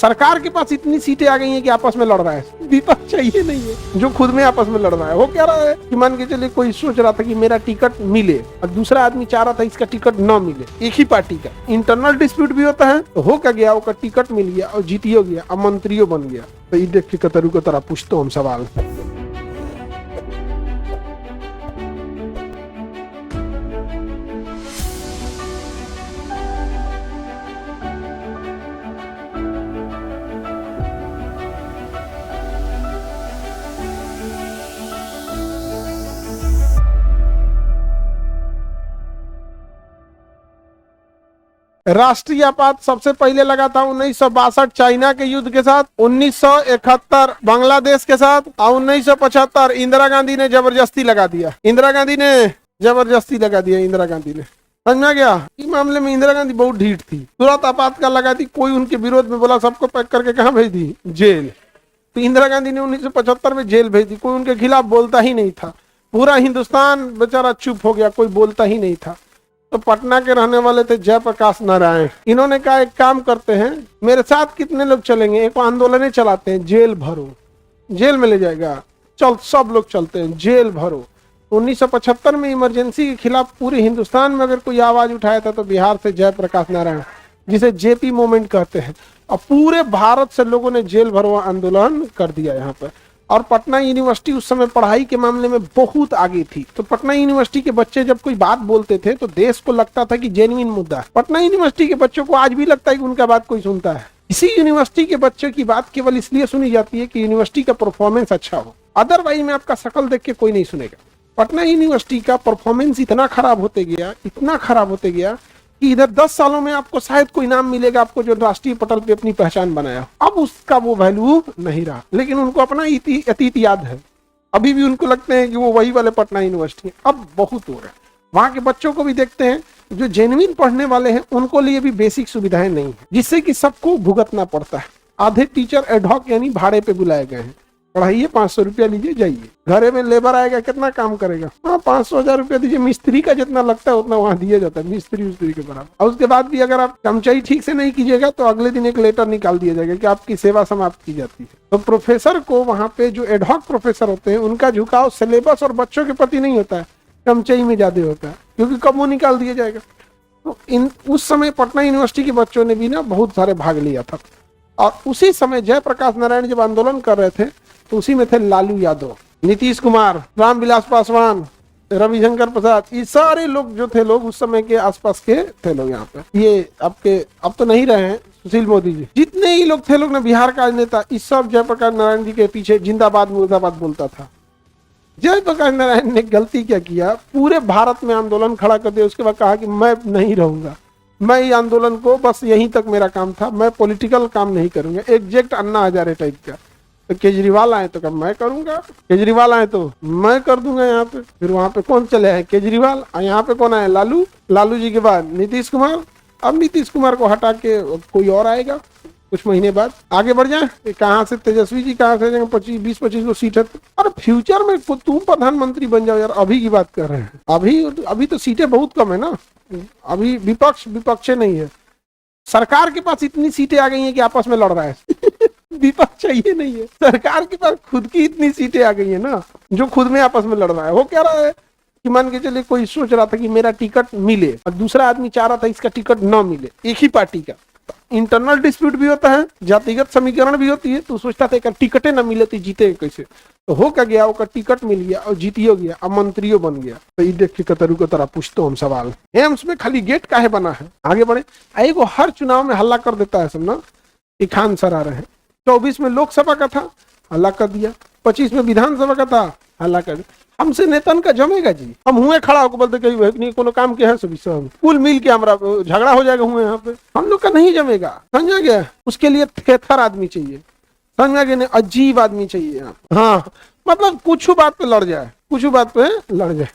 सरकार के पास इतनी सीटें आ गई हैं कि आपस में लड़ रहा है, विपक्ष चाहिए नहीं है जो खुद में आपस में लड़ रहा है। वो क्या रहा है कि मान के चलिए कोई सोच रहा था कि मेरा टिकट मिले और दूसरा आदमी चाह रहा था इसका टिकट न मिले, एक ही पार्टी का इंटरनल डिस्प्यूट भी होता है। तो हो क्या गया, उसका टिकट मिल गया और जीतियो गया और मंत्रियों बन गया। तो ये देख के कतरू की तरह पूछते हम सवाल। राष्ट्रीय आपात सबसे पहले लगा था 1962 चाइना के युद्ध के साथ, 1971 बांग्लादेश के साथ और 1975 इंदिरा गांधी ने जबरदस्ती लगा दिया। इंदिरा गांधी ने समझ में आ गया। इस मामले में इंदिरा गांधी बहुत ढीठ थी, तुरंत आपातकाल लगा दी। कोई उनके विरोध में बोला, सबको पैक करके कहाँ भेज दी, जेल। तो इंदिरा गांधी ने 1975 में जेल भेज दी। कोई उनके खिलाफ बोलता ही नहीं था, पूरा हिंदुस्तान बेचारा चुप हो गया, कोई बोलता ही नहीं था। तो पटना के रहने वाले थे जयप्रकाश नारायण, इन्होंने कहा एक काम करते हैं, मेरे साथ कितने लोग चलेंगे, एक आंदोलन चलाते हैं, जेल भरो, जेल में ले जाएगा, चल सब लोग चलते हैं, जेल भरो। 1975 में इमरजेंसी के खिलाफ पूरे हिंदुस्तान में अगर कोई आवाज उठाया था तो बिहार से जयप्रकाश नारायण, जिसे जेपी मूवमेंट कहते हैं, और पूरे भारत से लोगों ने जेल भरो आंदोलन कर दिया यहाँ पर। और पटना यूनिवर्सिटी उस समय पढ़ाई के मामले में बहुत आगे थी। तो पटना यूनिवर्सिटी के बच्चे जब कोई बात बोलते थे तो देश को लगता था कि जेन्युइन मुद्दा है। पटना यूनिवर्सिटी के बच्चों को आज भी लगता है कि उनका बात कोई सुनता है। इसी यूनिवर्सिटी के बच्चों की बात केवल इसलिए सुनी जाती है कि यूनिवर्सिटी का परफॉर्मेंस अच्छा हो, अदरवाइज में आपका शकल देख के कोई नहीं सुनेगा। पटना यूनिवर्सिटी का परफॉर्मेंस इतना खराब होते गया कि इधर 10 सालों में आपको शायद कोई नाम मिलेगा आपको जो राष्ट्रीय पटल पे अपनी पहचान बनाया। अब उसका वो वैल्यू नहीं रहा, लेकिन उनको अपना अतीत याद है। अभी भी उनको लगते हैं कि वो वही वाले पटना यूनिवर्सिटी है। अब बहुत हो रहा है, वहां के बच्चों को भी देखते हैं जो जेन्युइन पढ़ने वाले हैं, उनको लिए भी बेसिक सुविधाएं नहीं है, जिससे कि सबको भुगतना पड़ता है। आधे टीचर एडहॉक यानी भाड़े पे बुलाए गए हैं, पढ़ाइए 500 रुपया लीजिए जाइए। घरे में लेबर आएगा, कितना काम करेगा, हाँ 500-1000 रुपया दीजिए। मिस्त्री का जितना लगता है उतना वहां दिया जाता है, मिस्त्री के बराबर। और उसके बाद भी अगर आप चमचाई ठीक से नहीं कीजिएगा तो अगले दिन एक लेटर निकाल दिया जाएगा कि आपकी सेवा समाप्त की जाती है। तो प्रोफेसर को वहां पे जो एडहॉक प्रोफेसर होते हैं उनका झुकाव सिलेबस और बच्चों के प्रति नहीं होता है, चमचाई में ज्यादा होता है, क्योंकि कब वो निकाल दिया जाएगा। तो उस समय पटना यूनिवर्सिटी के बच्चों ने भी ना बहुत सारे भाग लिया था। और उसी समय जयप्रकाश नारायण जब आंदोलन कर रहे थे तो उसी में थे लालू यादव, नीतीश कुमार, रामविलास पासवान, रविशंकर प्रसाद। ये सारे लोग जो थे, लोग उस समय के आसपास के थे लोग यहाँ पे। ये आपके अब तो नहीं रहे हैं, सुशील मोदी जी, जितने ही लोग थे लोग ना बिहार का नेता, इस सब जयप्रकाश नारायण जी के पीछे जिंदाबाद मुर्दाबाद बोलता था। जयप्रकाश नारायण ने गलती क्या किया, पूरे भारत में आंदोलन खड़ा कर दिया। उसके बाद कहा कि मैं नहीं रहूंगा, मैं ये आंदोलन को बस यहीं तक मेरा काम था, मैं पॉलिटिकल काम नहीं करूंगा। एग्जैक्ट अन्ना हजारे टाइप का। तो केजरीवाल आए तो कब मैं करूंगा, केजरीवाल आए तो मैं कर दूंगा यहाँ पे। फिर वहां पे कौन चले आए, केजरीवाल, यहाँ पे कौन आए, लालू जी के बाद नीतीश कुमार। अब नीतीश कुमार को हटा के कोई और आएगा कुछ महीने बाद, आगे बढ़ जाए। कहाँ से तेजस्वी जी कहाँ से 20-25 को सीट है। और फ्यूचर में तुम प्रधानमंत्री बन जाओ यार, अभी की बात कर रहे हैं। अभी तो सीटें बहुत कम है ना, अभी विपक्ष नहीं है। सरकार के पास इतनी सीटें आ गई हैं कि आपस में लड़ रहा है विपक्ष चाहिए नहीं है, सरकार के पास खुद की इतनी सीटें आ गई है ना जो खुद में आपस में लड़ रहा है। वो क्या रहा है कि मान के चलिए कोई सोच रहा था कि मेरा टिकट मिले और दूसरा आदमी चाह रहा था इसका टिकट न मिले, एक ही पार्टी का। इंटरनल डिस्प्यूट भी होता है, जातिगत समीकरण भी होती है। तो सोचता था टिकटे न मिले तो जीते कैसे। तो हो क्या गया, उसका टिकट मिल गया और जीतियो गया और मंत्रियों बन गया। तो ये देख के कतरू की तरह पूछते हम सवाल, एम्स में खाली गेट काहे बना है, आगे बढ़े। एगो हर चुनाव में हल्ला कर देता है सब ना कि खान सर आ रहे हैं। 24 में लोकसभा का था, हल्ला कर दिया। 25 में विधानसभा का था, हल्ला कर दिया। हमसे नेतन का जमेगा जी, हम हुए खड़ा होकर बोलते कहीं कोनो काम के है सभी सब कुल मिल के हमारा झगड़ा हो जाएगा हुए यहाँ पे, हम लोग का नहीं जमेगा। समझा गया, उसके लिए थेथर आदमी चाहिए, समझा गया, अजीब आदमी चाहिए यहाँ। हाँ मतलब कुछ बात पे लड़ जाए,